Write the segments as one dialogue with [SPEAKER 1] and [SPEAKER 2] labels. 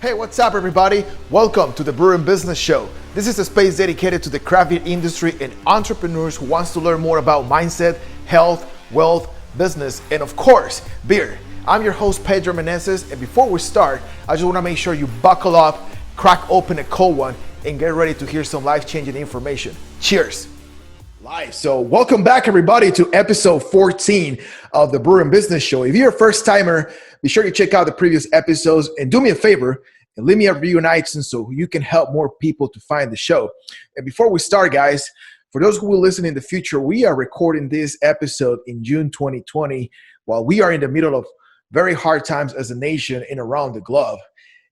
[SPEAKER 1] Hey, what's up, everybody? Welcome to the Brewing Business Show. This is a space dedicated to the craft beer industry and entrepreneurs who wants to learn more about mindset, health, wealth, business, and of course, beer. I'm your host, Pedro Meneses, and before we start, I just want to make sure you buckle up, crack open a cold one, and get ready to hear some life-changing information. Cheers. Live. So welcome back, everybody, to episode 14 of the Brewing Business Show. If you're a first timer, be sure to check out the previous episodes and do me a favor and leave me a review on iTunes so you can help more people to find the show. And before we start, guys, for those who will listen in the future, we are recording this episode in June 2020 while we are in the middle of very hard times as a nation and around the globe.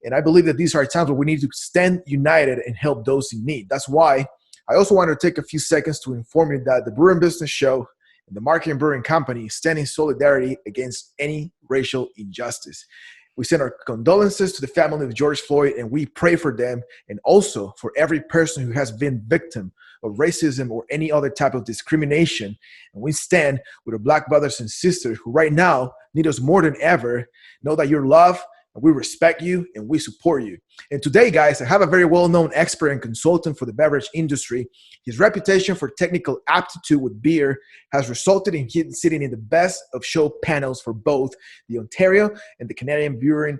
[SPEAKER 1] And I believe that these are times where we need to stand united and help those in need. That's why I also want to take a few seconds to inform you that the Brewing Business Show and the Marketing Brewing Company stand in solidarity against any racial injustice. We send our condolences to the family of George Floyd, and we pray for them and also for every person who has been victim of racism or any other type of discrimination. And we stand with our Black brothers and sisters who right now need us more than ever. Know that you're loved, and we respect you, and we support you. And today, guys, I have a very well-known expert and consultant for the beverage industry. His reputation for technical aptitude with beer has resulted in him sitting in the best of show panels for both the Ontario and the Canadian Brewing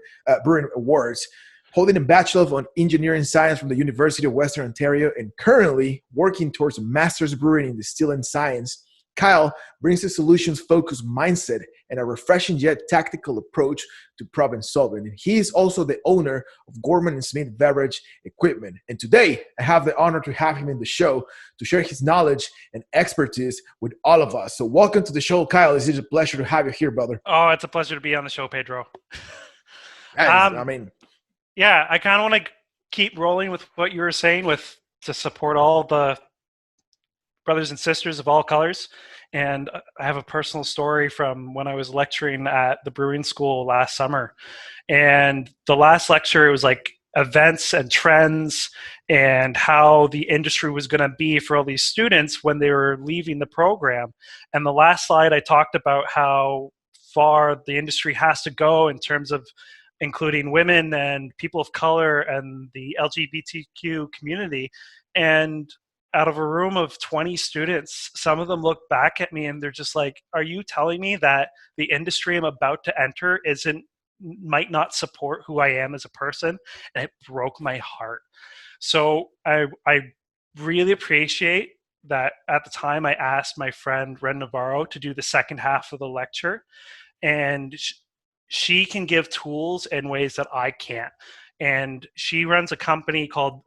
[SPEAKER 1] Awards, holding a Bachelor of Engineering Science from the University of Western Ontario, and currently working towards a Master's Brewing in Distilling Science. Kyle brings a solutions-focused mindset and a refreshing yet tactical approach to problem solving. And he is also the owner of Gorman & Smith Beverage Equipment. And today, I have the honor to have him in the show to share his knowledge and expertise with all of us. So welcome to the show, Kyle. It's a pleasure to have you here, brother.
[SPEAKER 2] Oh, it's a pleasure to be on the show, Pedro.
[SPEAKER 1] Yeah,
[SPEAKER 2] I kind of want to keep rolling with what you were saying to support all the brothers and sisters of all colors. And I have a personal story from when I was lecturing at the brewing school last summer. And the last lecture, it was like events and trends and how the industry was going to be for all these students when they were leaving the program. And the last slide, I talked about how far the industry has to go in terms of including women and people of color and the LGBTQ community. And out of a room of 20 students, some of them look back at me and they're just like, are you telling me that the industry I'm about to enter might not support who I am as a person? And it broke my heart. So I really appreciate that at the time I asked my friend Ren Navarro to do the second half of the lecture, and she can give tools in ways that I can't. And she runs a company called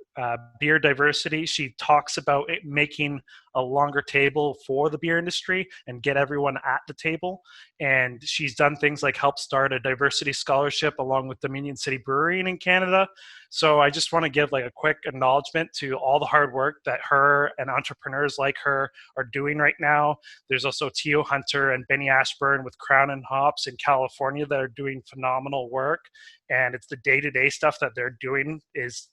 [SPEAKER 2] Beer Diversity. She talks about making a longer table for the beer industry and get everyone at the table. And she's done things like help start a diversity scholarship along with Dominion City Brewing in Canada. So I just want to give like a quick acknowledgement to all the hard work that her and entrepreneurs like her are doing right now. There's also Tio Hunter and Benny Ashburn with Crown and Hops in California that are doing phenomenal work. And it's the day-to-day stuff that they're doing is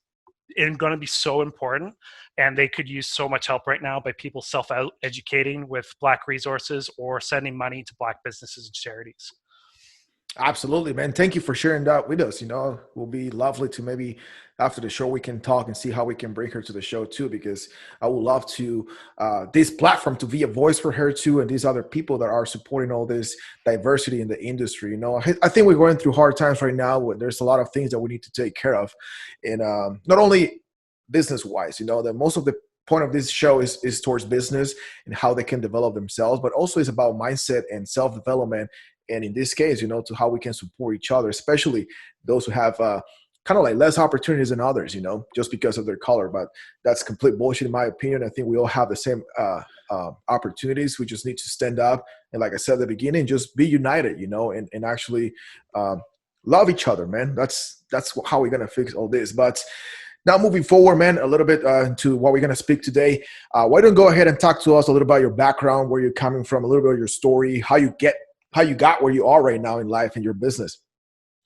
[SPEAKER 2] going to be so important, and they could use so much help right now by people self-educating with Black resources or sending money to Black businesses and charities.
[SPEAKER 1] Absolutely, man. Thank you for sharing that with us. It will be lovely to maybe after the show we can talk and see how we can bring her to the show too, because I would love to this platform to be a voice for her too, and these other people that are supporting all this diversity in the industry. I think we're going through hard times right now where there's a lot of things that we need to take care of, and not only business wise. That most of the point of this show is towards business and how they can develop themselves, but also it's about mindset and self-development. And in this case, to how we can support each other, especially those who have kind of like less opportunities than others, just because of their color. But that's complete bullshit in my opinion. I think we all have the same opportunities. We just need to stand up. And like I said at the beginning, just be united, and actually love each other, man. That's how we're going to fix all this. But now moving forward, man, a little bit into what we're going to speak today. Why don't you go ahead and talk to us a little about your background, where you're coming from, a little bit of your story, how you got where you are right now in life and your business.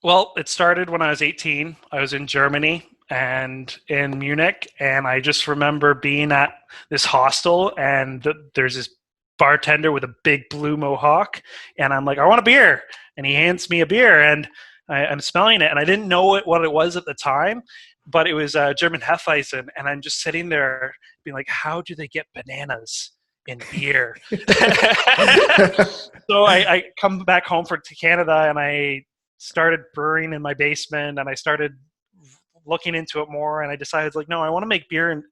[SPEAKER 2] Well, it started when I was 18. I was in Germany and in Munich, and I just remember being at this hostel, and there's this bartender with a big blue mohawk, and I'm like, I want a beer, and he hands me a beer, and I'm smelling it, and I didn't know what it was at the time, but it was German Hefeweizen, and I'm just sitting there being like, how do they get bananas in beer? So I come back home to Canada, and I started brewing in my basement, and I started looking into it more, and I decided like, no, I want to make beer, and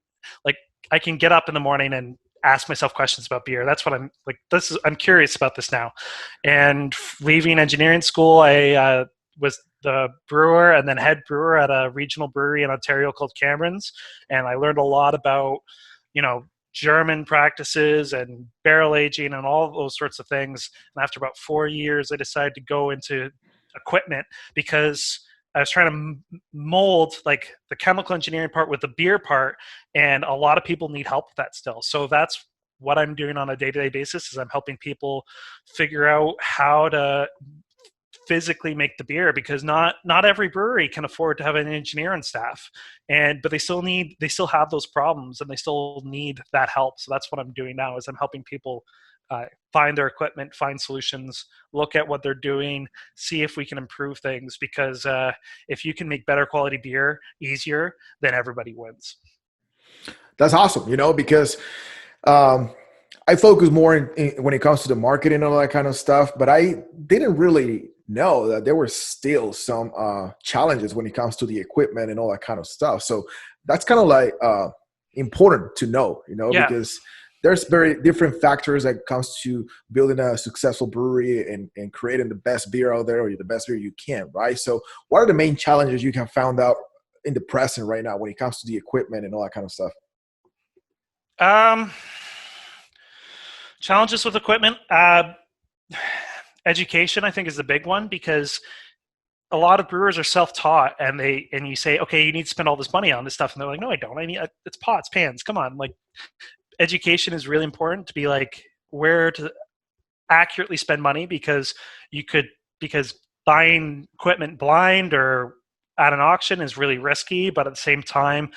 [SPEAKER 2] like I can get up in the morning and ask myself questions about beer. That's what I'm like. I'm curious about this now. And leaving engineering school, I was the brewer and then head brewer at a regional brewery in Ontario called Cameron's, and I learned a lot about, German practices and barrel aging and all those sorts of things. And after about 4 years, I decided to go into equipment because I was trying to mold like the chemical engineering part with the beer part, and a lot of people need help with that still. So that's what I'm doing on a day-to-day basis is I'm helping people figure out how to physically make the beer, because not every brewery can afford to have an engineer on staff, but they still have those problems, and they still need that help. So that's what I'm doing now is I'm helping people find their equipment, find solutions, look at what they're doing, see if we can improve things, because if you can make better quality beer easier, then everybody wins.
[SPEAKER 1] That's awesome, because I focus more when it comes to the marketing and all that kind of stuff, but I didn't really know that there were still some challenges when it comes to the equipment and all that kind of stuff. So that's kind of like important to know,
[SPEAKER 2] Yeah.
[SPEAKER 1] because there's very different factors that comes to building a successful brewery and creating the best beer out there, or the best beer you can, right? So what are the main challenges you have found out in the present right now when it comes to the equipment and all that kind of stuff?
[SPEAKER 2] Challenges with equipment. Education, I think, is the big one, because a lot of brewers are self-taught, and you say, okay, you need to spend all this money on this stuff, and they're like, no, I don't. It's pots, pans. Come on, like education is really important to be like where to accurately spend money, because buying equipment blind or at an auction is really risky, but at the same time,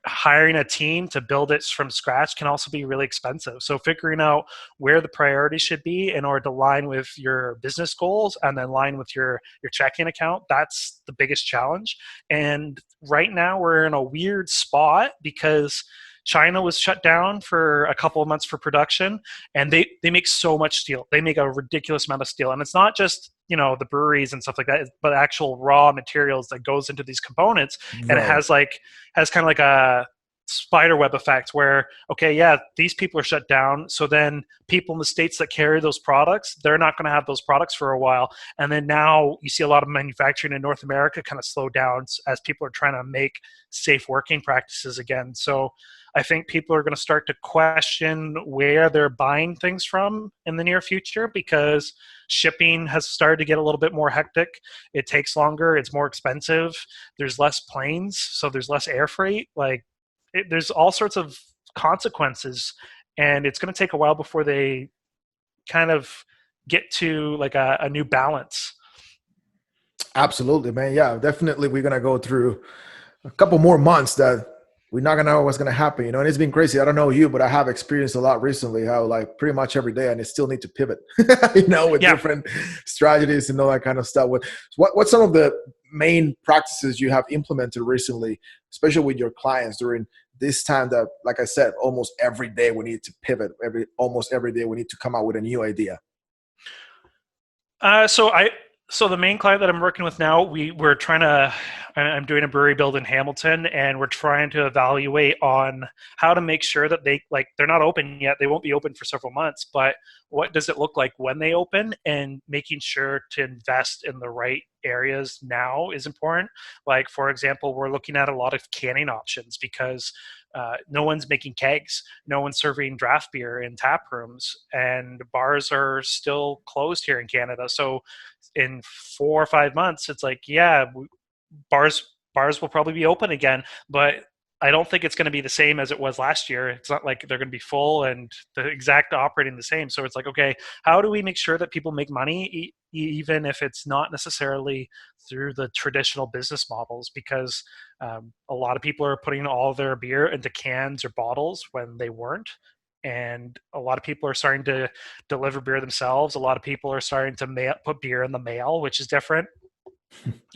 [SPEAKER 2] hiring a team to build it from scratch can also be really expensive. So figuring out where the priorities should be in order to line with your business goals and then line with your checking account, that's the biggest challenge. And right now we're in a weird spot because China was shut down for a couple of months for production, and they make so much steel. They make a ridiculous amount of steel, and it's not just the breweries and stuff like that, but actual raw materials that goes into these components. And it
[SPEAKER 1] Right.
[SPEAKER 2] has kind of like a spider web effect where, okay, yeah, these people are shut down, so then people in the states that carry those products, they're not going to have those products for a while, and then now you see a lot of manufacturing in North America kind of slow down as people are trying to make safe working practices again. So I think people are going to start to question where they're buying things from in the near future, because shipping has started to get a little bit more hectic. It takes longer, it's more expensive, there's less planes, so there's less air freight. There's all sorts of consequences, and it's going to take a while before they kind of get to like a new balance.
[SPEAKER 1] Absolutely, man. Yeah, definitely. We're going to go through a couple more months that we're not gonna know what's gonna happen, and it's been crazy. I don't know you, but I have experienced a lot recently how like pretty much every day, and I still need to pivot, with
[SPEAKER 2] Yeah.
[SPEAKER 1] different strategies and all that kind of stuff. What's some of the main practices you have implemented recently, especially with your clients during this time that, like I said, almost every day we need to pivot. Almost every day we need to come out with a new idea.
[SPEAKER 2] So the main client that I'm working with now, I'm doing a brewery build in Hamilton, and we're trying to evaluate on how to make sure that they're not open yet. They won't be open for several months, but what does it look like when they open, and making sure to invest in the right areas now is important. Like, for example, we're looking at a lot of canning options, because no one's making kegs, no one's serving draft beer in tap rooms, and bars are still closed here in Canada. So in 4 or 5 months, it's like, yeah, bars will probably be open again, but I don't think it's going to be the same as it was last year. It's not like they're going to be full and the exact operating the same. So it's like, okay, how do we make sure that people make money, even if it's not necessarily through the traditional business models? Because a lot of people are putting all their beer into cans or bottles when they weren't. And a lot of people are starting to deliver beer themselves. A lot of people are starting to put beer in the mail, which is different.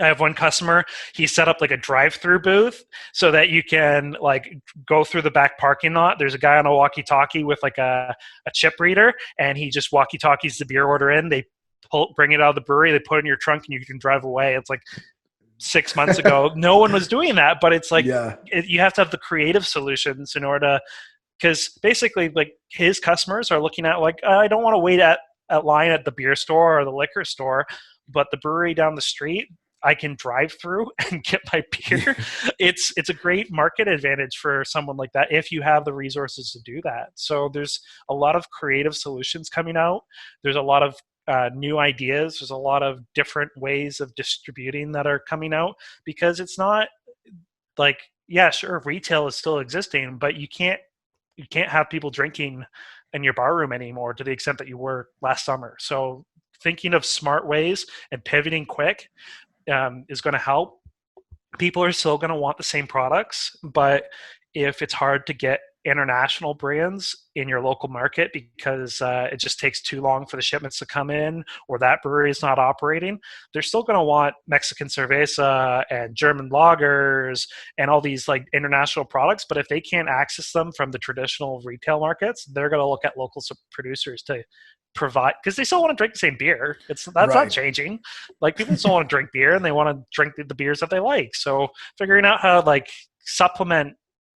[SPEAKER 2] I have one customer, he set up like a drive-through booth so that you can like go through the back parking lot. There's a guy on a walkie-talkie with like a chip reader, and he just walkie-talkies the beer order in. They bring it out of the brewery, they put it in your trunk, and you can drive away. It's like 6 months ago, no one was doing that, but it's like you have to have the creative solutions in order to, because basically like his customers are looking at like, I don't want to wait at line at the beer store or the liquor store, but the brewery down the street, I can drive through and get my beer. It's a great market advantage for someone like that if you have the resources to do that. So there's a lot of creative solutions coming out. There's a lot of new ideas. There's a lot of different ways of distributing that are coming out, because it's not like, yeah, sure, retail is still existing, but you can't have people drinking in your bar room anymore to the extent that you were last summer. So thinking of smart ways and pivoting quick is going to help. People are still going to want the same products, but if it's hard to get international brands in your local market because it just takes too long for the shipments to come in, or that brewery is not operating, they're still going to want Mexican cerveza and German lagers and all these like international products. But if they can't access them from the traditional retail markets, they're going to look at local producers to provide, because they still want to drink the same beer. That's not changing. Like, people still want to drink beer, and they want to drink the beers that they like. So figuring out how to like supplement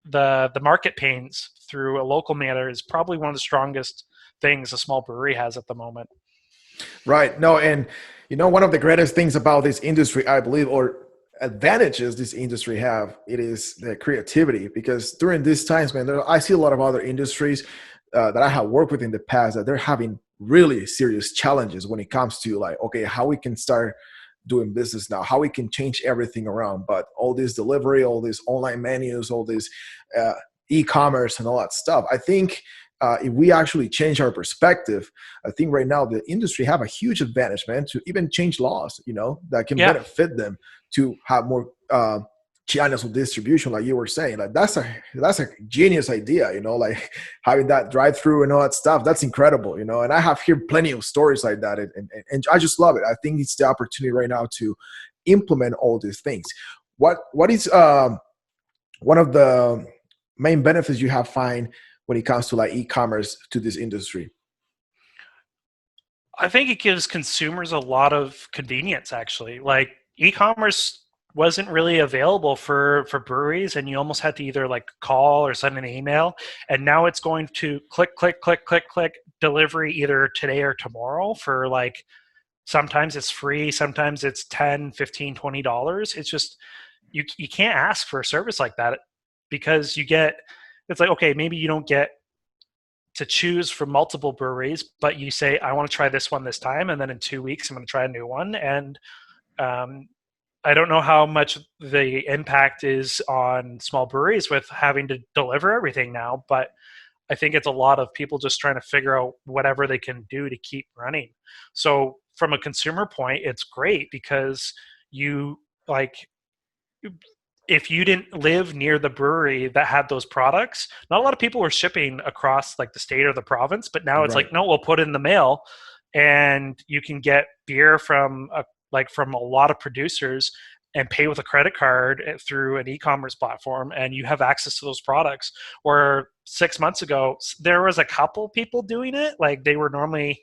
[SPEAKER 2] the market pains through a local manner is probably one of the strongest things a small brewery has at the moment.
[SPEAKER 1] Right. No, and one of the greatest things about this industry, I believe, or advantages this industry have, it is the creativity. Because during these times, man, I see a lot of other industries that I have worked with in the past that they're having really serious challenges when it comes to like, okay, how we can start doing business now, how we can change everything around. But all this delivery, all these online menus, all this e-commerce and all that stuff, I think if we actually change our perspective, I think right now the industry have a huge advantage, man, to even change laws, that can benefit them to have more channels of distribution, like you were saying. Like that's a genius idea, like having that drive-through and all that stuff. That's incredible, and I have heard plenty of stories like that, and I just love it. I think it's the opportunity right now to implement all these things. What is one of the main benefits you have find when it comes to like e-commerce to this industry?
[SPEAKER 2] I think it gives consumers a lot of convenience, actually. Like, e-commerce wasn't really available for breweries, and you almost had to either like call or send an email, and now it's going to click delivery either today or tomorrow for like, sometimes it's free, sometimes it's $10, $15, $20. It's just, you can't ask for a service like that, because it's like, okay, maybe you don't get to choose from multiple breweries, but you say, I want to try this one this time, and then in 2 weeks I'm going to try a new one. And I don't know how much the impact is on small breweries with having to deliver everything now, but I think it's a lot of people just trying to figure out whatever they can do to keep running. So from a consumer point, it's great, because if you didn't live near the brewery that had those products, not a lot of people were shipping across like the state or the province, but now it's like, no, we'll put it in the mail, and you can get beer from a lot of producers and pay with a credit card through an e-commerce platform, and you have access to those products. Where 6 months ago, there was a couple people doing it. Like, they were normally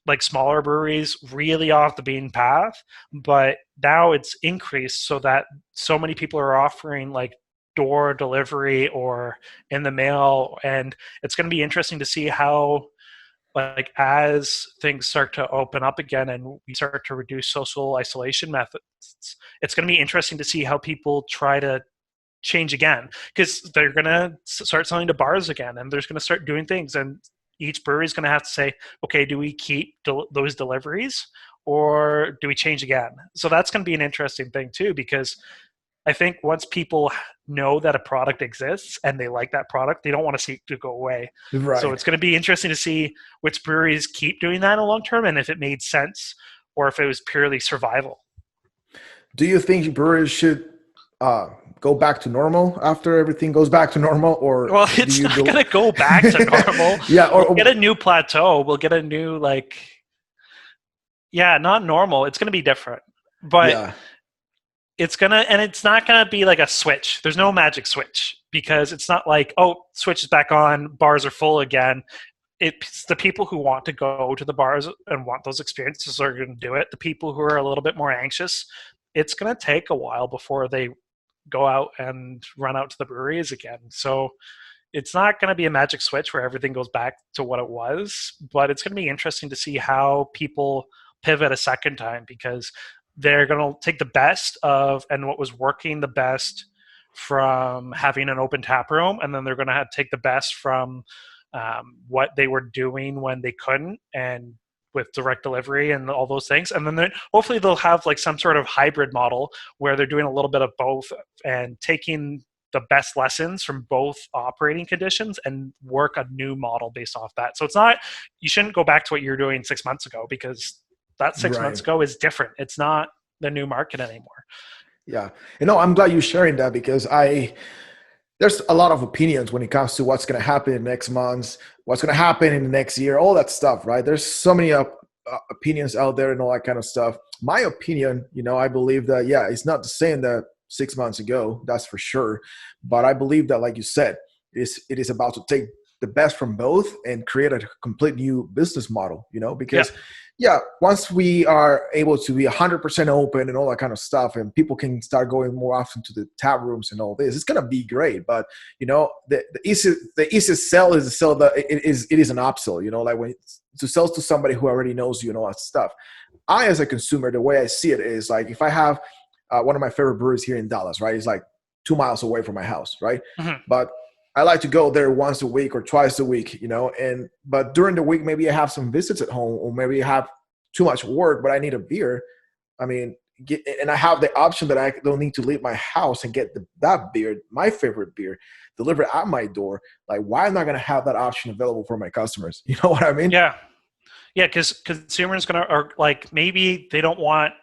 [SPEAKER 2] like smaller breweries, really off the beaten path, but now it's increased so that so many people are offering like door delivery or in the mail. And it's going to be interesting to see how, like, as things start to open up again and we start to reduce social isolation methods, it's going to be interesting to see how people try to change again, because they're going to start selling to bars again, and they're going to start doing things, and each brewery is going to have to say, okay, do we keep those deliveries, or do we change again? So that's going to be an interesting thing too, because I think once people know that a product exists and they like that product, they don't want to see it to go away.
[SPEAKER 1] Right.
[SPEAKER 2] So it's going to be interesting to see which breweries keep doing that in the long term, and if it made sense or if it was purely survival.
[SPEAKER 1] Do you think breweries should go back to normal after everything goes back to normal, or
[SPEAKER 2] well, it's not going to go back to normal. We'll get a new plateau. We'll get a new not normal. It's going to be different. But
[SPEAKER 1] Yeah.
[SPEAKER 2] it's not gonna be like a switch. There's no magic switch because it's not like, oh, switch is back on, bars are full again. It's the people who want to go to the bars and want those experiences are going to do it. The people who are a little bit more anxious, it's going to take a while before they go out and run out to the breweries again. So it's not going to be a magic switch where everything goes back to what it was, but it's going to be interesting to see how people pivot a second time, because they're going to take the best of and what was working the best from having an open tap room, and then they're going to take the best from what they were doing when they couldn't, and with direct delivery and all those things. And then hopefully they'll have like some sort of hybrid model where they're doing a little bit of both and taking the best lessons from both operating conditions and work a new model based off that. So it's not, you shouldn't go back to what you were doing 6 months ago, because that 6 months
[SPEAKER 1] Right.
[SPEAKER 2] ago is different. It's not the new market anymore.
[SPEAKER 1] Yeah. You know, I'm glad you're sharing that because there's a lot of opinions when it comes to what's going to happen in the next months, what's going to happen in the next year, all that stuff, right? There's so many opinions out there and all that kind of stuff. My opinion, you know, I believe that, yeah, it's not the same that 6 months ago, that's for sure. But I believe that, like you said, it is about to take the best from both and create a complete new business model, you know,
[SPEAKER 2] Yeah.
[SPEAKER 1] because yeah, once we are able to be 100% open and all that kind of stuff, and people can start going more often to the tap rooms and all this, it's gonna be great. But you know, the easiest sell is to sell it is an upsell. You know, like when to sell to somebody who already knows you and all that stuff. I, as a consumer, the way I see it is like if I have one of my favorite breweries here in Dallas, right? It's like 2 miles away from my house, right?
[SPEAKER 2] Mhm.
[SPEAKER 1] But I like to go there once a week or twice a week, you know, but during the week, maybe I have some visits at home, or maybe I have too much work, but I need a beer. I mean, and I have the option that I don't need to leave my house and get that beer, my favorite beer, delivered at my door. Like, why am I going to have that option available for my customers? You know what I mean?
[SPEAKER 2] Yeah. Yeah, because consumers gonna are like, maybe they don't want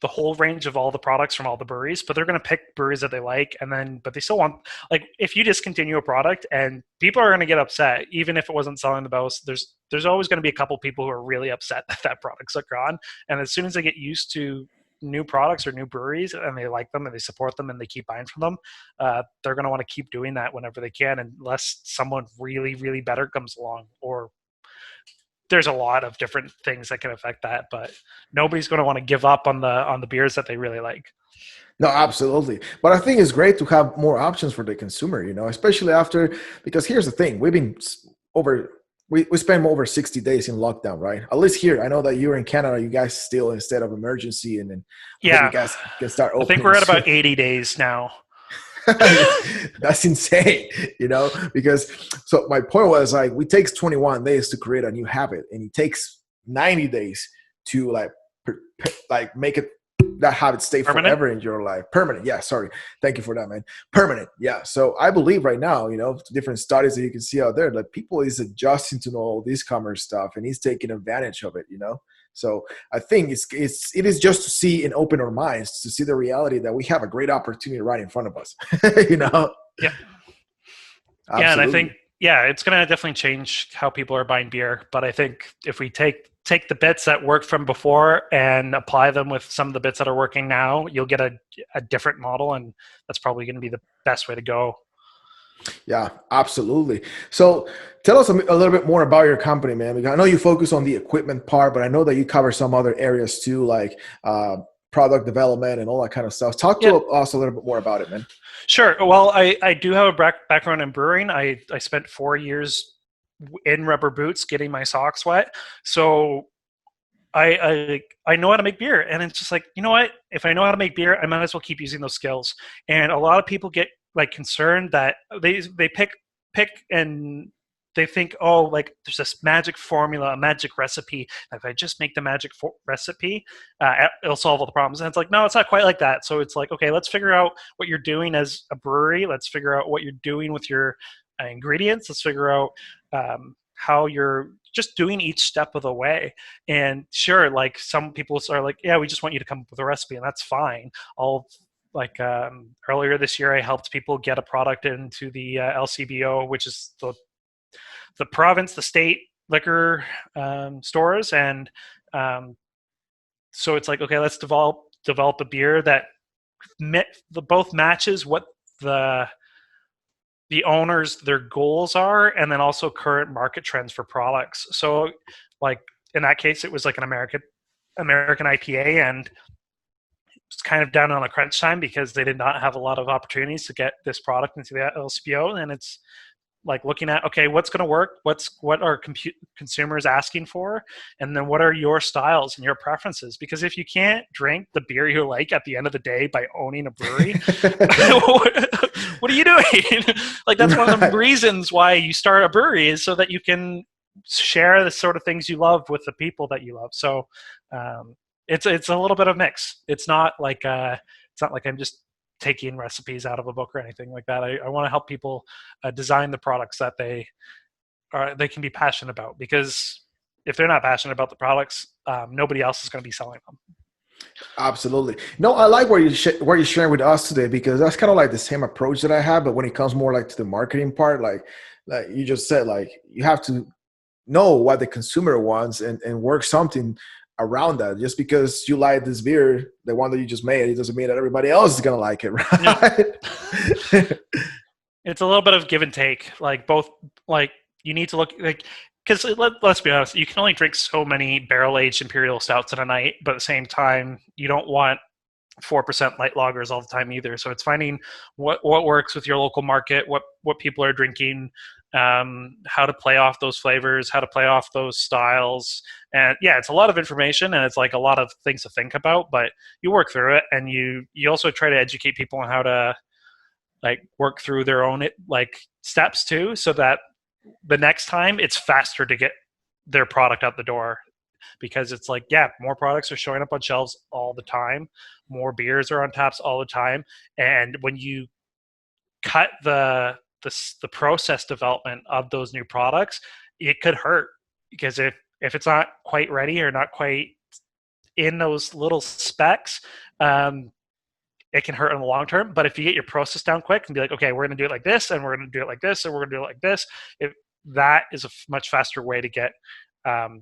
[SPEAKER 2] the whole range of all the products from all the breweries, but they're gonna pick breweries that they like, and then but they still want, like, if you discontinue a product and people are gonna get upset, even if it wasn't selling the best, there's always gonna be a couple people who are really upset that that product's gone, and as soon as they get used to new products or new breweries and they like them and they support them and they keep buying from them, they're going to want to keep doing that whenever they can, unless someone really really better comes along, or there's a lot of different things that can affect that, but nobody's going to want to give up on the beers that they really like.
[SPEAKER 1] No, absolutely. But I think it's great to have more options for the consumer, you know, especially after, because here's the thing, over, we spent over 60 days in lockdown, right? At least here, I know that you're in Canada, you guys still in state of emergency, and then I hope you
[SPEAKER 2] Yeah,
[SPEAKER 1] guys can start
[SPEAKER 2] I think
[SPEAKER 1] opening
[SPEAKER 2] we're at
[SPEAKER 1] soon.
[SPEAKER 2] about 80 days now.
[SPEAKER 1] That's insane, you know, because so my point was like, it takes 21 days to create a new habit, and it takes 90 days to like make it that habit stay
[SPEAKER 2] Permanent.
[SPEAKER 1] forever in your life. Permanent. Yeah. Sorry. Thank you for that, man. Permanent. Yeah. So I believe right now, you know, different studies that you can see out there, that people is adjusting to all this commerce stuff, and he's taking advantage of it, you know? So I think it is just to see and open our minds to see the reality that we have a great opportunity right in front of us. You know,
[SPEAKER 2] Yeah. Yeah, and I think,
[SPEAKER 1] absolutely.
[SPEAKER 2] yeah, it's going to definitely change how people are buying beer, but I think if we take the bits that worked from before and apply them with some of the bits that are working now, you'll get a different model, and that's probably going to be the best way to go.
[SPEAKER 1] Yeah, absolutely. So tell us a little bit more about your company, man. Because I know you focus on the equipment part, but I know that you cover some other areas too, like product development and all that kind of stuff. Talk
[SPEAKER 2] Yeah,
[SPEAKER 1] to us a little bit more about it, man.
[SPEAKER 2] sure. Well, I do have a background in brewing. I spent 4 years in rubber boots getting my socks wet. So I know how to make beer, and it's just like, you know what? If I know how to make beer, I might as well keep using those skills. And a lot of people get like concerned that they pick and they think, oh, like there's this magic formula, a magic recipe. If I just make the magic recipe, it'll solve all the problems. And it's like, no, it's not quite like that. So it's like, okay, let's figure out what you're doing as a brewery. Let's figure out what you're doing with your ingredients. Let's figure out how you're just doing each step of the way. And sure, like some people are like, yeah, we just want you to come up with a recipe, and that's fine. I'll like earlier this year, I helped people get a product into the LCBO, which is the province, the state liquor stores, and um, so it's like, okay, let's develop develop a beer that both matches what the owners their goals are, and then also current market trends for products. So like in that case, it was like an American IPA, and it's kind of down on a crunch time because they did not have a lot of opportunities to get this product into the LCBO. And it's like looking at, okay, what's going to work? What are consumers asking for? And then what are your styles and your preferences? Because if you can't drink the beer you like at the end of the day by owning a brewery, what are you doing? Like, that's one of the reasons why you start a brewery, is so that you can share the sort of things you love with the people that you love. So it's a little bit of mix. It's not like I'm just taking recipes out of a book or anything like that. I want to help people design the products that they can be passionate about, because if they're not passionate about the products, nobody else is going to be selling them.
[SPEAKER 1] Absolutely. No, I like what you're sharing with us today, because that's kind of like the same approach that I have. But when it comes more like to the marketing part, like you just said, like you have to know what the consumer wants and work something around that. Just because you like this beer, the one that you just made, it doesn't mean that everybody else is gonna like it, right?
[SPEAKER 2] Yeah. It's a little bit of give and take. Like both, like you need to look like, because let's be honest, you can only drink so many barrel-aged imperial stouts in a night, but at the same time, you don't want 4% light lagers all the time either. So it's finding what works with your local market, what people are drinking, how to play off those flavors, how to play off those styles. And yeah, it's a lot of information, and it's like a lot of things to think about, but you work through it, and you also try to educate people on how to like work through their own like steps too, so that the next time it's faster to get their product out the door. Because it's like, yeah, more products are showing up on shelves all the time, more beers are on taps all the time, and when you cut the process development of those new products, it could hurt, because if it's not quite ready or not quite in those little specs, it can hurt in the long term. But if you get your process down quick and be like, okay, we're going to do it like this, and we're going to do it like this, and we're going to do it like this, that is a much faster way to get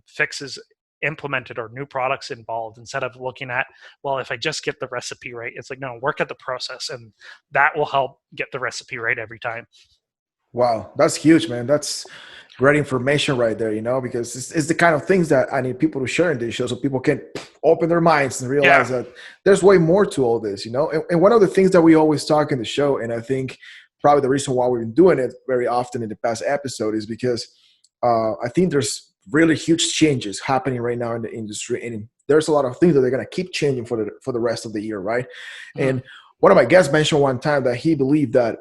[SPEAKER 2] fixes implemented or new products involved, instead of looking at, well, if I just get the recipe right. It's like, no, work at the process, and that will help get the recipe right every time.
[SPEAKER 1] Wow, that's huge, man. That's great information right there, because it's the kind of things that I need people to share in this show, so people can open their minds and realize that there's way more to all this, And one of the things that we always talk in the show, and I think probably the reason why we've been doing it very often in the past episode, is because I think there's really huge changes happening right now in the industry, and there's a lot of things that they're going to keep changing for the rest of the year, right? Mm-hmm. And one of my guests mentioned one time that he believed that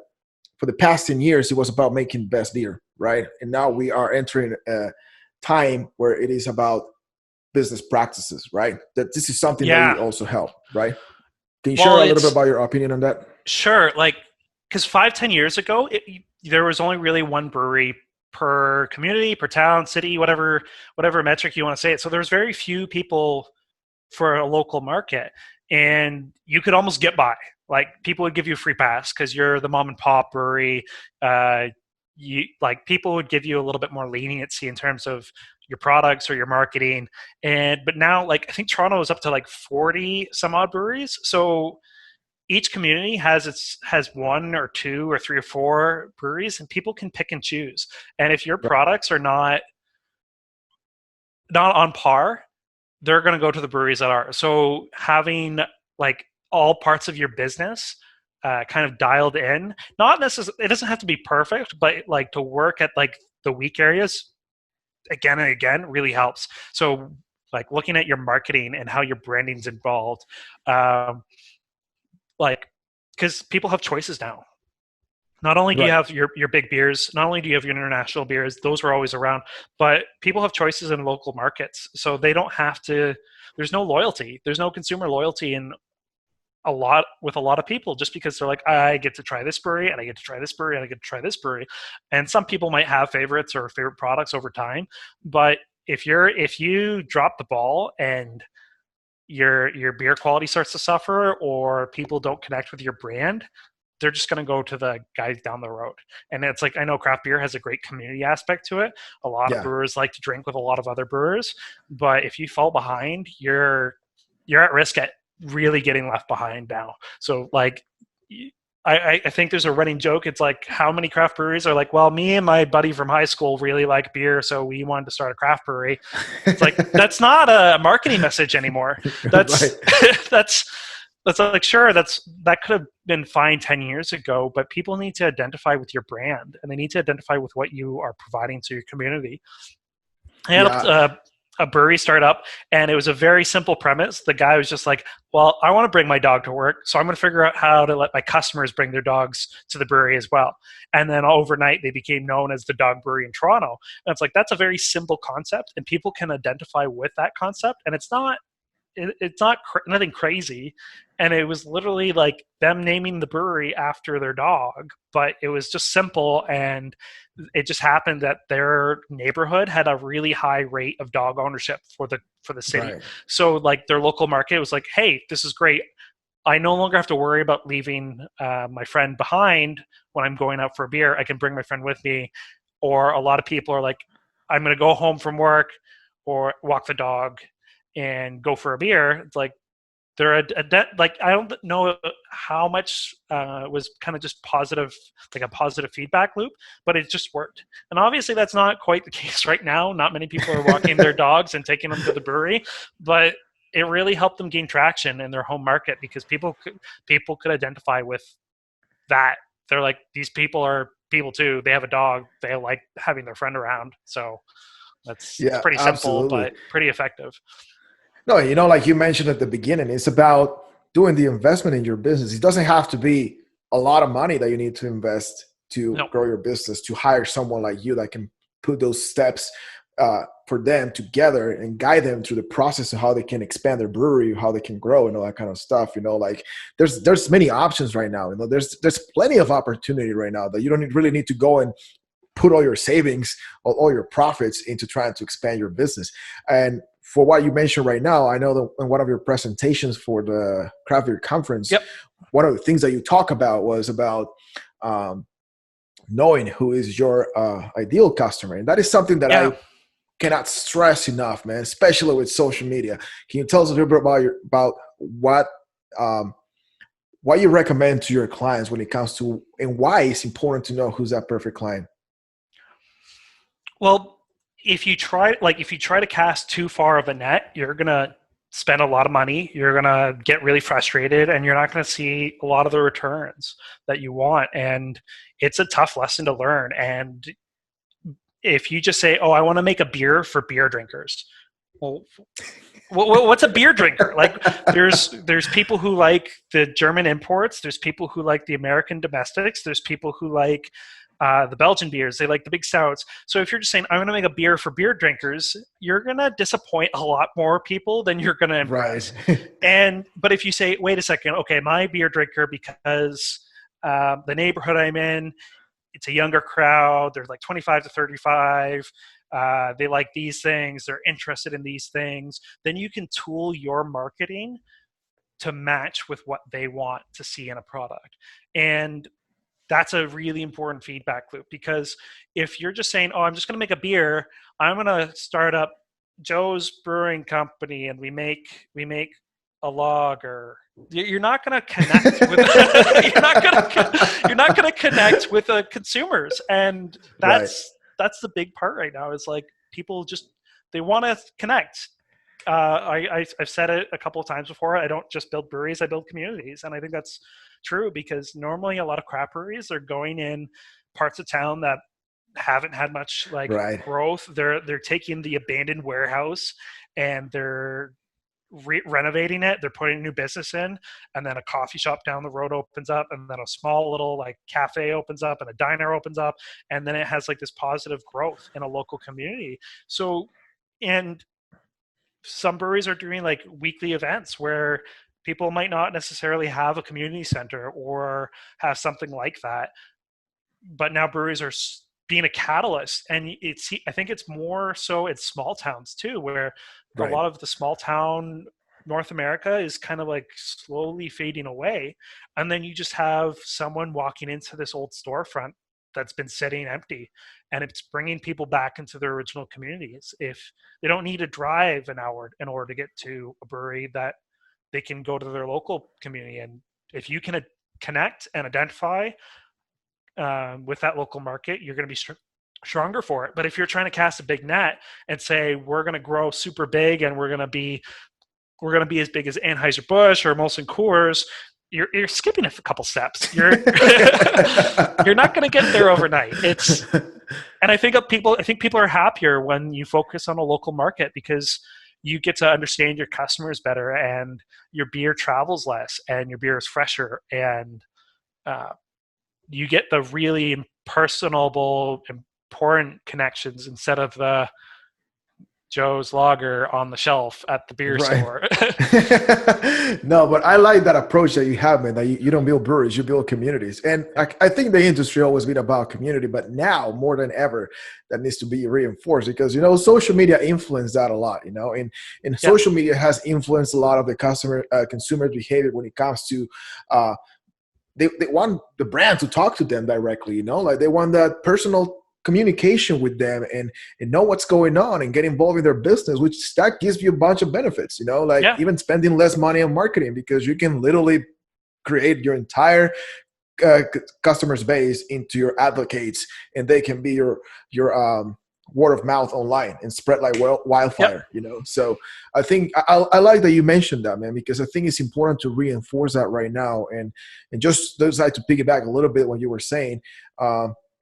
[SPEAKER 1] for the past 10 years, it was about making best beer, right? And now we are entering a time where it is about business practices, right? That this is something that you also help, right? Can you share a little bit about your opinion on that?
[SPEAKER 2] Sure. Like, because 5-10 years ago, there was only really one brewery per community, per town, city, whatever metric you want to say it. So there's very few people for a local market, and you could almost get by. Like, people would give you a free pass because you're the mom and pop brewery. People would give you a little bit more leniency in terms of your products or your marketing. But now, like, I think Toronto is up to like 40 some odd breweries. So each community has one or two or three or four breweries, and people can pick and choose. And if your products are not on par, they're going to go to the breweries that are. So having like all parts of your business kind of dialed in, not necessarily, it doesn't have to be perfect, but like to work at like the weak areas again and again really helps. So like looking at your marketing and how your branding's involved, because people have choices now. Not only do you have your big beers, not only do you have your international beers, those were always around, but people have choices in local markets. So they don't have to, there's no loyalty. There's no consumer loyalty with a lot of people, just because they're like, I get to try this brewery, and I get to try this brewery, and I get to try this brewery. And some people might have favorites or favorite products over time. But if you drop the ball and your beer quality starts to suffer, or people don't connect with your brand, they're just going to go to the guys down the road. And it's like, I know craft beer has a great community aspect to it. A lot of brewers like to drink with a lot of other brewers, but if you fall behind, you're at risk at really getting left behind now. So like, I think there's a running joke. It's like, how many craft breweries are like, well, me and my buddy from high school really like beer, so we wanted to start a craft brewery. It's like, that's not a marketing message anymore.
[SPEAKER 1] Right.
[SPEAKER 2] That's that's that's like, sure, that could have been fine 10 years ago, but people need to identify with your brand, and they need to identify with what you are providing to your community. I helped
[SPEAKER 1] Yeah.
[SPEAKER 2] a brewery startup, and it was a very simple premise. The guy was just like, well, I want to bring my dog to work, so I'm going to figure out how to let my customers bring their dogs to the brewery as well. And then overnight, they became known as the Dog Brewery in Toronto. And it's like, that's a very simple concept, and people can identify with that concept. And it's not nothing crazy, and it was literally like them naming the brewery after their dog, but it was just simple. And it just happened that their neighborhood had a really high rate of dog ownership for the city.
[SPEAKER 1] Right.
[SPEAKER 2] So like, their local market was like, hey, this is great. I no longer have to worry about leaving my friend behind when I'm going out for a beer. I can bring my friend with me. Or a lot of people are like, I'm going to go home from work or walk the dog and go for a beer. It's like, they're like, I don't know how much was kind of just positive, like a positive feedback loop, but it just worked. And obviously that's not quite the case right now. Not many people are walking their dogs and taking them to the brewery, but it really helped them gain traction in their home market, because people could identify with that. They're like, these people are people too. They have a dog. They like having their friend around. So it's
[SPEAKER 1] Yeah,
[SPEAKER 2] pretty simple,
[SPEAKER 1] absolutely.
[SPEAKER 2] but pretty effective.
[SPEAKER 1] No, like you mentioned at the beginning, it's about doing the investment in your business. It doesn't have to be a lot of money that you need to invest to
[SPEAKER 2] No.
[SPEAKER 1] grow your business, to hire someone like you that can put those steps for them together and guide them through the process of how they can expand their brewery, how they can grow, and all that kind of stuff. Like there's many options right now. There's plenty of opportunity right now that you don't really need to go and put all your savings or all your profits into trying to expand your business. And for what you mentioned right now, I know that in one of your presentations for the craft beer conference,
[SPEAKER 2] Yep.
[SPEAKER 1] one of the things that you talk about was about knowing who is your ideal customer. And that is something that
[SPEAKER 2] Yeah.
[SPEAKER 1] I cannot stress enough, man, especially with social media. Can you tell us a little bit about what you recommend to your clients when it comes to, and why it's important to know who's that perfect client?
[SPEAKER 2] Well, if you try to cast too far of a net, you're gonna spend a lot of money. You're gonna get really frustrated, and you're not gonna see a lot of the returns that you want. And it's a tough lesson to learn. And if you just say, "Oh, I want to make a beer for beer drinkers," well, what's a beer drinker? Like, there's people who like the German imports. There's people who like the American domestics. There's people who like the Belgian beers. They like the big stouts. So if you're just saying, I'm going to make a beer for beer drinkers, you're going to disappoint a lot more people than you're going to
[SPEAKER 1] Right.
[SPEAKER 2] impress. But if you say, wait a second, okay, my beer drinker, because the neighborhood I'm in, it's a younger crowd. They're like 25 to 35. They like these things. They're interested in these things. Then you can tool your marketing to match with what they want to see in a product. And that's a really important feedback loop, because if you're just saying, oh, I'm just going to make a beer, I'm going to start up Joe's Brewing Company and we make a lager, you're not going to connect with you're not going to connect with the consumers. And
[SPEAKER 1] Right.
[SPEAKER 2] that's the big part right now, is like, people just, they want to connect. I've said it a couple of times before. I don't just build breweries; I build communities, and I think that's true, because normally a lot of craft breweries are going in parts of town that haven't had much like
[SPEAKER 1] Right.
[SPEAKER 2] growth. They're taking the abandoned warehouse and they're renovating it. They're putting a new business in, and then a coffee shop down the road opens up, and then a small little like cafe opens up, and a diner opens up, and then it has like this positive growth in a local community. So, and some breweries are doing like weekly events where people might not necessarily have a community center or have something like that, but now breweries are being a catalyst. And I think it's more so in small towns too, where a
[SPEAKER 1] Right.
[SPEAKER 2] lot of the small town North America is kind of like slowly fading away, and then you just have someone walking into this old storefront that's been sitting empty, and it's bringing people back into their original communities. If they don't need to drive an hour in order to get to a brewery that they can go to their local community. And if you can connect and identify with that local market, you're going to be stronger for it. But if you're trying to cast a big net and say we're going to grow super big and we're going to be as big as Anheuser-Busch or Molson Coors, you're skipping a couple steps. You're you're not going to get there overnight. And I think people are happier when you focus on a local market, because you get to understand your customers better, and your beer travels less, and your beer is fresher, and you get the really personable, important connections instead of the Joe's Lager on the shelf at the beer store.
[SPEAKER 1] No, but I like that approach that you have, man, that you don't build breweries, you build communities. And I think the industry always been about community, but now more than ever, that needs to be reinforced, because, social media influenced that a lot, and social media has influenced a lot of the consumer behavior when it comes to, they want the brand to talk to them directly, like they want that personal communication with them and know what's going on and get involved in their business, which that gives you a bunch of benefits, even spending less money on marketing, because you can literally create your entire customers base into your advocates, and they can be your word of mouth online and spread like wildfire. So I think I like that you mentioned that, man, because I think it's important to reinforce that right now. And just like to piggyback a little bit what you were saying,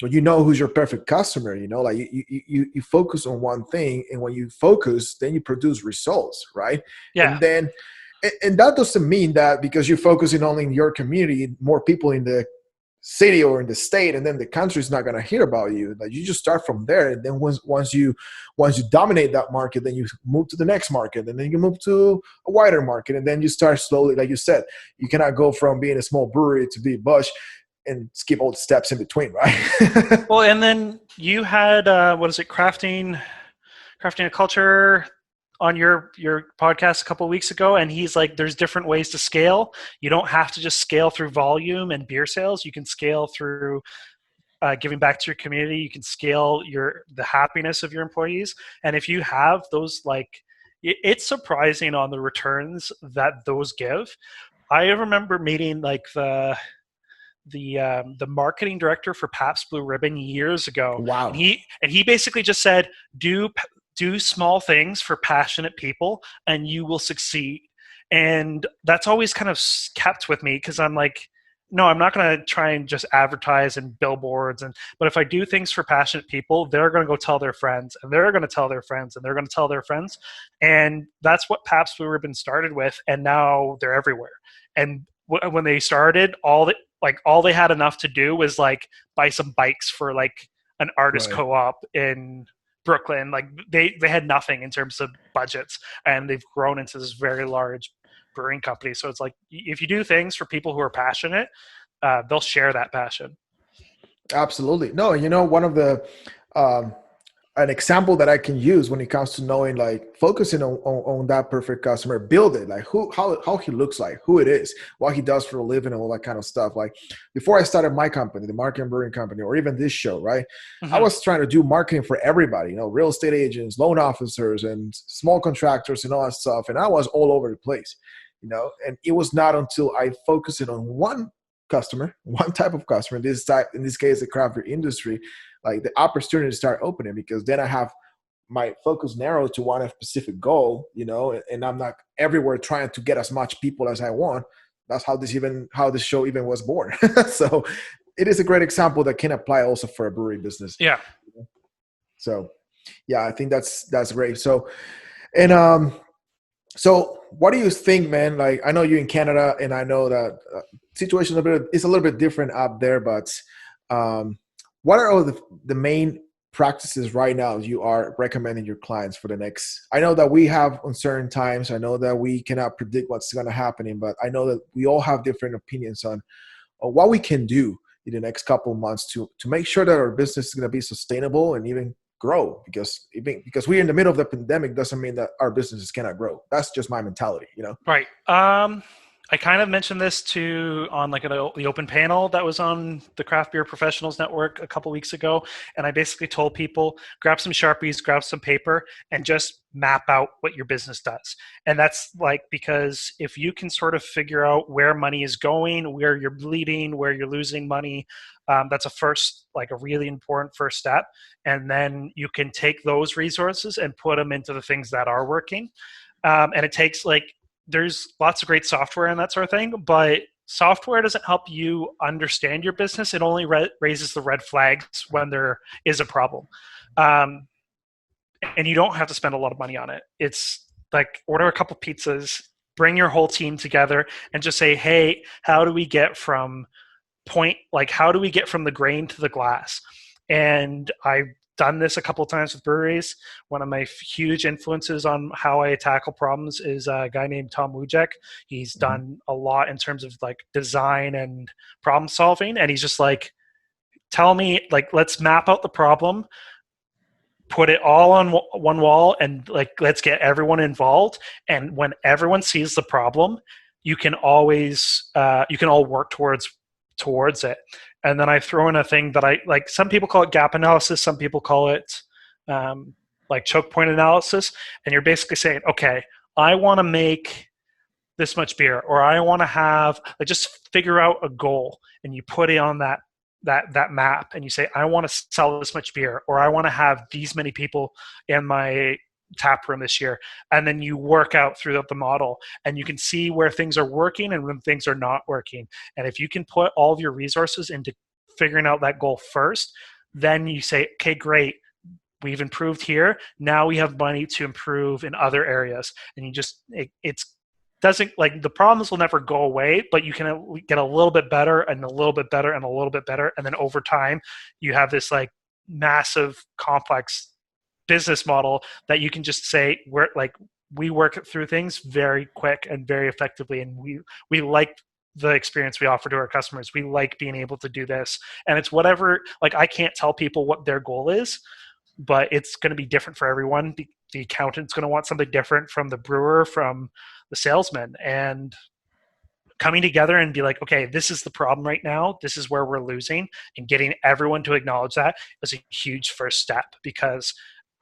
[SPEAKER 1] when you know who's your perfect customer, like you focus on one thing, and when you focus, then you produce results, right?
[SPEAKER 2] Yeah.
[SPEAKER 1] And then, and that doesn't mean that because you're focusing only in your community, more people in the city or in the state, and then the country is not going to hear about you. Like, you just start from there, and then once you dominate that market, then you move to the next market, and then you move to a wider market, and then you start slowly. Like you said, you cannot go from being a small brewery to be Busch and skip all the steps in between, right?
[SPEAKER 2] Well, and then you had crafting a culture on your podcast a couple of weeks ago, and he's like, there's different ways to scale. You don't have to just scale through volume and beer sales. You can scale through giving back to your community. You can scale the happiness of your employees. And if you have those, it's surprising on the returns that those give. I remember meeting the marketing director for Pabst Blue Ribbon years ago.
[SPEAKER 1] Wow.
[SPEAKER 2] And he basically just said, do small things for passionate people and you will succeed. And that's always kind of kept with me, because I'm like, no, I'm not going to try and just advertise and billboards. But if I do things for passionate people, they're going to go tell their friends, and they're going to tell their friends, and they're going to tell their friends. And that's what Pabst Blue Ribbon started with. And now they're everywhere. And when they started, all they had enough to do was buy some bikes for an artist co-op in Brooklyn. They had nothing in terms of budgets, and they've grown into this very large brewing company. So it's if you do things for people who are passionate, they'll share that passion.
[SPEAKER 1] Absolutely. No, one of the an example that I can use when it comes to knowing, focusing on that perfect customer, build it, how he looks like, who it is, what he does for a living, and all that kind of stuff. Before I started my company, the Marketing Brewing Company, or even this show, right? Mm-hmm. I was trying to do marketing for everybody, real estate agents, loan officers, and small contractors, and all that stuff. And I was all over the place, and it was not until I focused on one customer, one type of customer, in this case, the craft beer industry, the opportunity to start opening, because then I have my focus narrowed to one specific goal, and I'm not everywhere trying to get as much people as I want. That's how this show even was born. So it is a great example that can apply also for a brewery business.
[SPEAKER 2] Yeah.
[SPEAKER 1] So yeah, I think that's great. So, and so what do you think, man? I know you're in Canada, and I know that situation is a little bit different up there, but what are all the main practices right now you are recommending your clients for the next? I know that we have uncertain times. I know that we cannot predict what's going to happen, but I know that we all have different opinions on what we can do in the next couple of months to make sure that our business is going to be sustainable and even grow, because we're in the middle of the pandemic doesn't mean that our businesses cannot grow. That's just my mentality,
[SPEAKER 2] Right. I kind of mentioned this to on like the open panel that was on the Craft Beer Professionals Network a couple weeks ago, and I basically told people grab some Sharpies, grab some paper, and just map out what your business does. And that's like because if you can sort of figure out where money is going, where you're bleeding, where you're losing money, that's a really important first step. And then you can take those resources and put them into the things that are working. And it takes there's lots of great software and that sort of thing, but software doesn't help you understand your business. It only raises the red flags when there is a problem. Um, and you don't have to spend a lot of money on it. It's like order a couple pizzas, bring your whole team together and just say, hey, how do we get from the grain to the glass? And I've done this a couple of times with breweries. One of my huge influences on how I tackle problems is a guy named Tom Wujek. He's done a lot in terms of like design and problem solving. And he's just like, tell me, like, let's map out the problem, put it all on one wall, and like, let's get everyone involved. And when everyone sees the problem, you can always, you can all work towards it. And then I throw in a thing that I like. Some people call it gap analysis. Some people call it like choke point analysis. And you're basically saying, okay, I want to make this much beer, or I want to have just figure out a goal, and you put it on that map, and you say, I want to sell this much beer, or I want to have these many people in my tap room this year. And then you work out throughout the model, and you can see where things are working and when things are not working. And if you can put all of your resources into figuring out that goal first, then you say, okay, great, we've improved here, now we have money to improve in other areas. And you just it's doesn't, like, the problems will never go away, but you can get a little bit better and a little bit better and a little bit better, and then over time you have this like massive complex business model that you can just say, we work through things very quick and very effectively, and we like the experience we offer to our customers. We like being able to do this, and it's whatever, like, I can't tell people what their goal is, but it's going to be different for everyone. The accountant's going to want something different from the brewer, from the salesman, and coming together and be like, okay, this is the problem right now, this is where we're losing, and getting everyone to acknowledge that is a huge first step, because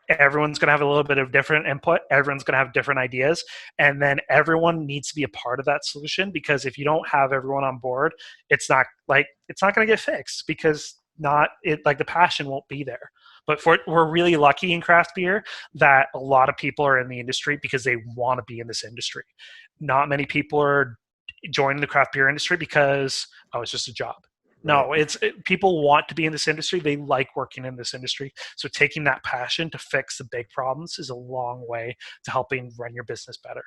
[SPEAKER 2] everyone's going to have a little bit of different input, everyone's going to have different ideas, and then everyone needs to be a part of that solution, because if you don't have everyone on board, it's not going to get fixed, because the passion won't be there. But we're really lucky in craft beer that a lot of people are in the industry because they want to be in this industry. Not many people are joining the craft beer industry because, oh, it's just a job. No, people want to be in this industry. They like working in this industry. So taking that passion to fix the big problems is a long way to helping run your business better.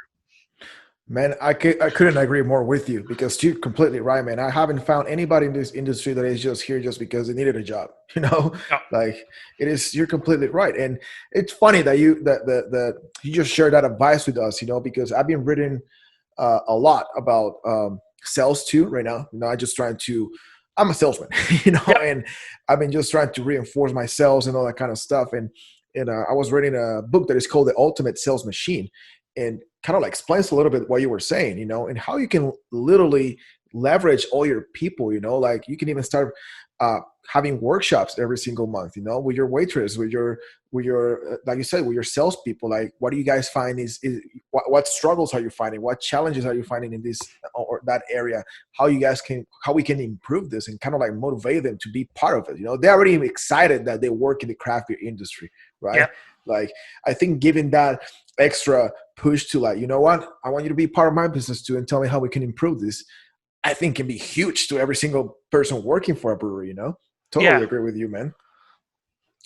[SPEAKER 1] Man, I couldn't agree more with you, because you're completely right, man. I haven't found anybody in this industry that is just here just because they needed a job,
[SPEAKER 2] No.
[SPEAKER 1] Like, it is, you're completely right. And it's funny that you just shared that advice with us, because I've been reading a lot about sales too right now. I'm a salesman, and I've been just trying to reinforce my sales and all that kind of stuff. And I was reading a book that is called The Ultimate Sales Machine, and kind of like explains a little bit what you were saying, and how you can literally leverage all your people, like you can even start having workshops every single month, with your waitress, with your like you said, with your salespeople. Like, what do you guys find is what struggles are you finding? What challenges are you finding in this or that area? How we can improve this, and kind of like motivate them to be part of it. They're already excited that they work in the craft beer industry, right?
[SPEAKER 2] Yeah.
[SPEAKER 1] Like, I think giving that extra push to, like, you know what, I want you to be part of my business too, and tell me how we can improve this, I think can be huge to every single person working for a brewery, Totally agree with you, man.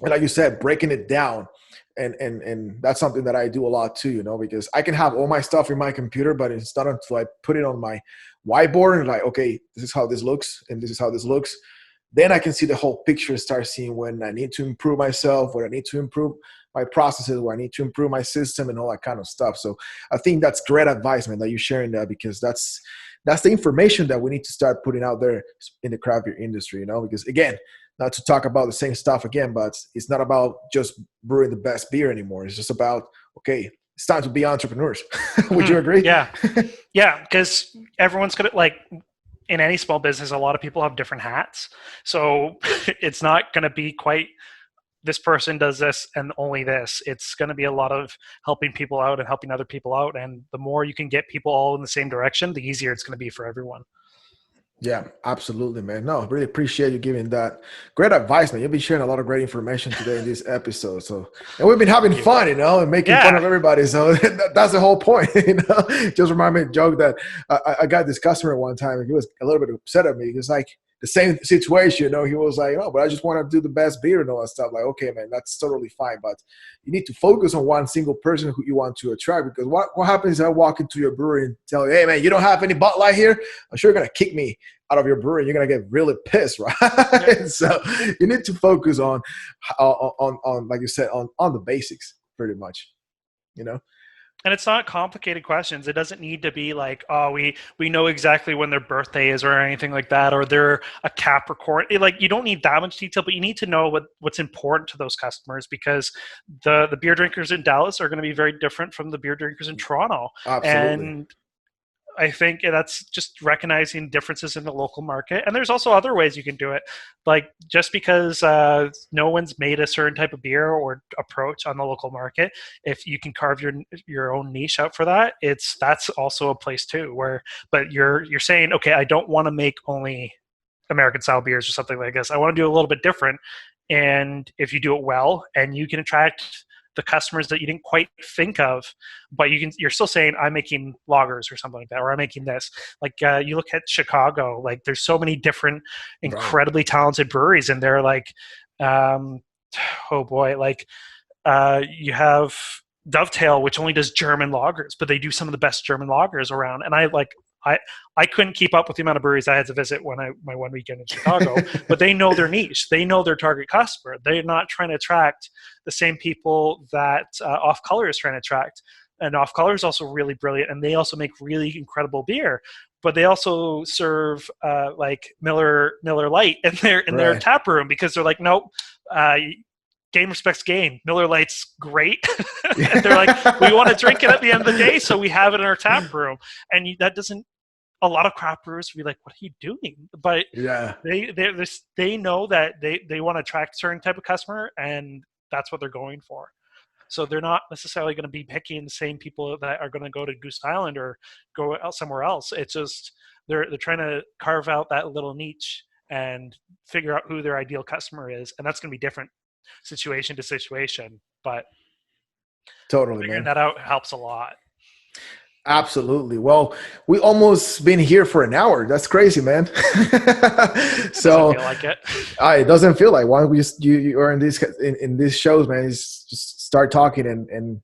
[SPEAKER 1] And like you said, breaking it down, and that's something that I do a lot too, because I can have all my stuff in my computer, but it's not until I put it on my whiteboard and like, okay, this is how this looks and this is how this looks, then I can see the whole picture and start seeing when I need to improve myself, when I need to improve my processes, where I need to improve my system and all that kind of stuff. So I think that's great advice, man, that you're sharing that, because that's the information that we need to start putting out there in the craft beer industry, because again, not to talk about the same stuff again, but it's not about just brewing the best beer anymore. It's just about, okay, it's time to be entrepreneurs. Would you
[SPEAKER 2] Mhm.
[SPEAKER 1] agree?
[SPEAKER 2] Yeah. Yeah. Because everyone's going to, like, in any small business, a lot of people have different hats. So it's not going to be quite this person does this and only this. It's going to be a lot of helping people out and helping other people out. And the more you can get people all in the same direction, the easier it's going to be for everyone.
[SPEAKER 1] Yeah, absolutely, man. No, really appreciate you giving that great advice, man. You've been sharing a lot of great information today in this episode. So, and we've been having
[SPEAKER 2] Thank you.
[SPEAKER 1] fun, and making fun
[SPEAKER 2] Yeah.
[SPEAKER 1] of everybody. So that's the whole point, Just remind me a joke that I got this customer one time, and he was a little bit upset at me. He was like the same situation, He was like, "Oh, but I just want to do the best beer and all that stuff." Like, okay, man, that's totally fine, but you need to focus on one single person who you want to attract. Because what happens if I walk into your brewery and tell you, "Hey, man, you don't have any Bud Light here"? I'm sure you're gonna kick me out of your brewery. You're gonna get really pissed, right?
[SPEAKER 2] Yep.
[SPEAKER 1] So you need to focus on like you said, on the basics, pretty much. You know.
[SPEAKER 2] And it's not complicated questions. It doesn't need to be like, oh, we know exactly when their birthday is or anything like that, or they're a Capricorn. Like, you don't need that much detail, but you need to know what's important to those customers, because the beer drinkers in Dallas are going to be very different from the beer drinkers in Toronto.
[SPEAKER 1] Absolutely.
[SPEAKER 2] And I think that's just recognizing differences in the local market. And there's also other ways you can do it. Like, just because no one's made a certain type of beer or approach on the local market, if you can carve your own niche out for that, that's also a place too. But you're saying, okay, I don't want to make only American style beers or something like this. I want to do a little bit different. And if you do it well, and you can attract the customers that you didn't quite think of, but you're still saying, I'm making lagers or something like that, or I'm making this. Like, you look at Chicago, like, there's so many different
[SPEAKER 1] Right.
[SPEAKER 2] incredibly talented breweries, and they're like, um, oh boy, like, you have Dovetail, which only does German lagers, but they do some of the best German lagers around. And I I couldn't keep up with the amount of breweries I had to visit my one weekend in Chicago, but they know their niche, they know their target customer. They're not trying to attract the same people that Off Color is trying to attract. And Off Color is also really brilliant, and they also make really incredible beer. But they also serve like Miller Lite in their
[SPEAKER 1] Right.
[SPEAKER 2] tap room, because they're like, nope, uh, game respects game. Miller Lite's great. And they're like, we want to drink it at the end of the day, so we have it in our tap room. And that doesn't, a lot of craft brewers would be like, what are you doing? But
[SPEAKER 1] Yeah.
[SPEAKER 2] they know that they want to attract a certain type of customer, and that's what they're going for. So they're not necessarily going to be picking the same people that are going to go to Goose Island or go out somewhere else. It's just they're trying to carve out that little niche and figure out who their ideal customer is, and that's going to be different situation to situation. But
[SPEAKER 1] Totally,
[SPEAKER 2] figuring
[SPEAKER 1] man.
[SPEAKER 2] that out helps a lot.
[SPEAKER 1] Absolutely. Well, we almost been here for an hour. That's crazy, man.
[SPEAKER 2] It doesn't
[SPEAKER 1] So
[SPEAKER 2] feel like it.
[SPEAKER 1] it doesn't feel like one. We just you are in these shows, man. Is just start talking and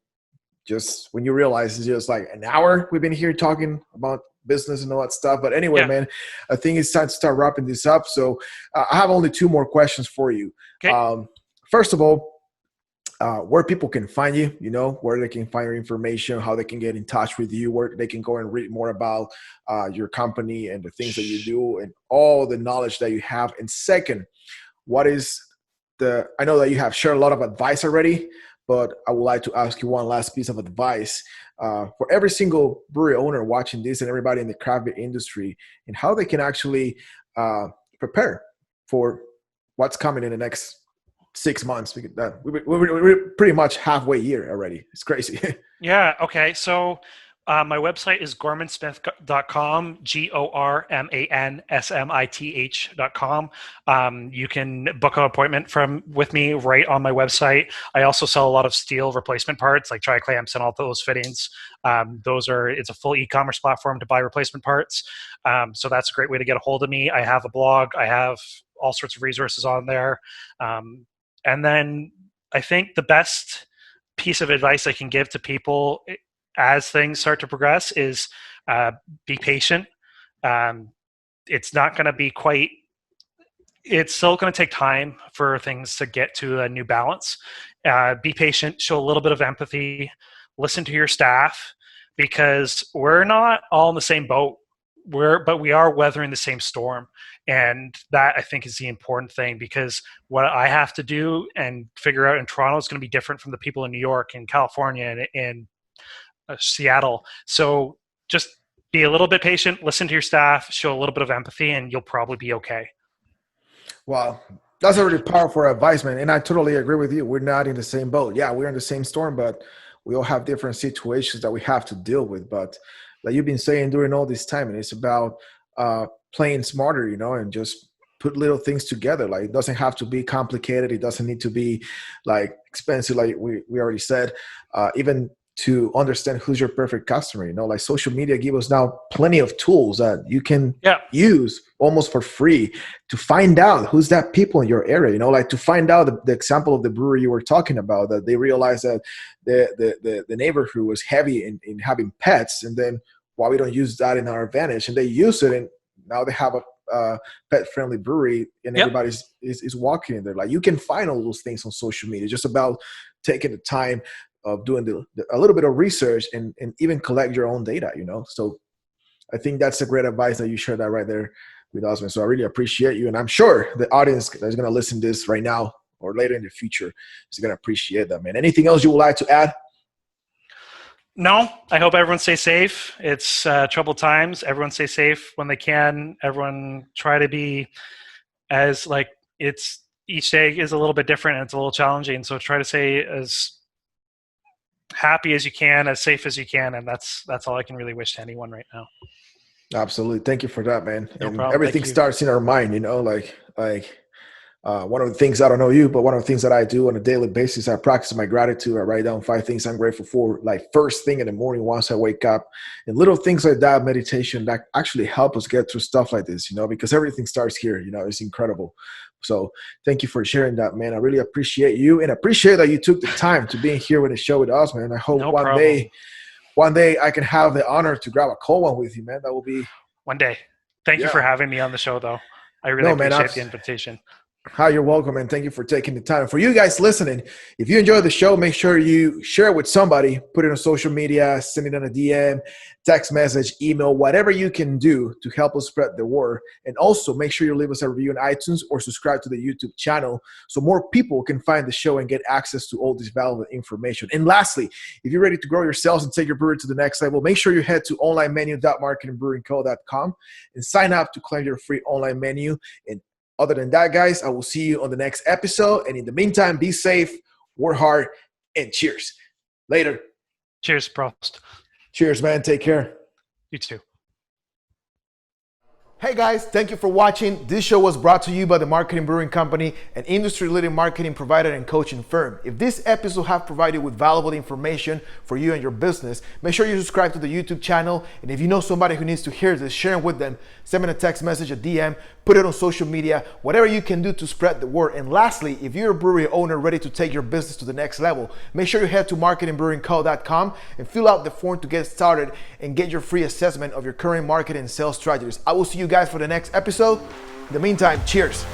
[SPEAKER 1] just when you realize it's just like an hour we've been here talking about business and all that stuff. But anyway,
[SPEAKER 2] Yeah.
[SPEAKER 1] man, I think it's time to start wrapping this up. So I have only two more questions for you.
[SPEAKER 2] Okay.
[SPEAKER 1] First of all, where people can find you, where they can find your information, how they can get in touch with you, where they can go and read more about your company and the things that you do and all the knowledge that you have. And second, I know that you have shared a lot of advice already, but I would like to ask you one last piece of advice for every single brewery owner watching this and everybody in the craft beer industry, and how they can actually prepare for what's coming in the next 6 months. We're pretty much halfway year already. It's crazy.
[SPEAKER 2] Yeah. Okay. So my website is gormansmith.com, GORMANSMITH.com. You can book an appointment with me right on my website. I also sell a lot of steel replacement parts like tri-clamps and all those fittings. It's a full e-commerce platform to buy replacement parts. So that's a great way to get a hold of me. I have a blog. I have all sorts of resources on there. And then I think the best piece of advice I can give to people as things start to progress is be patient. It's not going to be it's still going to take time for things to get to a new balance. Be patient, show a little bit of empathy, listen to your staff, because we're not all in the same boat. But we are weathering the same storm. And that, I think, is the important thing, because what I have to do and figure out in Toronto is going to be different from the people in New York and California and Seattle. So just be a little bit patient, listen to your staff, show a little bit of empathy, and you'll probably be okay.
[SPEAKER 1] Wow. That's a really powerful advice, man. And I totally agree with you. We're not in the same boat. Yeah, we're in the same storm, but we all have different situations that we have to deal with. But like you've been saying during all this time, and it's about playing smarter, and just put little things together. Like it doesn't have to be complicated. It doesn't need to be like expensive, like we already said. Even to understand who's your perfect customer, like social media give us now plenty of tools that you can use almost for free to find out who's that people in your area, like to find out the example of the brewery you were talking about, that they realized that the neighborhood was heavy in having pets, and then why we don't use that in our advantage, and they use it, and now they have a pet-friendly brewery, and everybody's is walking in there. Like you can find all those things on social media. It's just about taking the time of doing a little bit of research and even collect your own data, So I think that's a great advice that you shared that right there with us, man. So I really appreciate you. And I'm sure the audience that's going to listen to this right now or later in the future is going to appreciate that, man. Anything else you would like to add?
[SPEAKER 2] No, I hope everyone stays safe. It's troubled times. Everyone stay safe when they can. Everyone try to be as each day is a little bit different and it's a little challenging. So try to stay as happy as you can, as safe as you can, and that's all I can really wish to anyone right now.
[SPEAKER 1] Absolutely. Thank you for that, man.
[SPEAKER 2] No
[SPEAKER 1] and
[SPEAKER 2] problem.
[SPEAKER 1] Everything starts in our mind, one of the things, I don't know you, but one of the things that I do on a daily basis, I practice my gratitude. I write down 5 things I'm grateful for, like first thing in the morning once I wake up, and little things like that, meditation, that actually help us get through stuff like this, because everything starts here, it's incredible. So thank you for sharing that, man. I really appreciate you, and appreciate that you took the time to be here with the show with us, man. I hope one day I can have the honor to grab a cold one with you, man. That will be
[SPEAKER 2] one day. Thank you for having me on the show, though. I really appreciate the invitation.
[SPEAKER 1] Hi, you're welcome, and thank you for taking the time. For you guys listening, if you enjoyed the show, make sure you share it with somebody, put it on social media, send it on a DM, text message, email, whatever you can do to help us spread the word. And also make sure you leave us a review on iTunes or subscribe to the YouTube channel so more people can find the show and get access to all this valuable information. And lastly, if you're ready to grow your sales and take your brewery to the next level, make sure you head to onlinemenu.marketingbrewingco.com and sign up to claim your free online menu. And other than that, guys, I will see you on the next episode. And in the meantime, be safe, work hard, and cheers. Later.
[SPEAKER 2] Cheers, Prost.
[SPEAKER 1] Cheers, man. Take care.
[SPEAKER 2] You too.
[SPEAKER 1] Hey guys, thank you for watching. This show was brought to you by the Marketing Brewing Company, an industry-leading marketing provider and coaching firm. If this episode have provided you with valuable information for you and your business, make sure you subscribe to the YouTube channel. And if you know somebody who needs to hear this, share it with them. Send me a text message, a DM, put it on social media, whatever you can do to spread the word. And lastly, if you're a brewery owner ready to take your business to the next level, make sure you head to marketingbrewingco.com and fill out the form to get started and get your free assessment of your current marketing and sales strategies. I will see you guys for the next episode. In the meantime, cheers.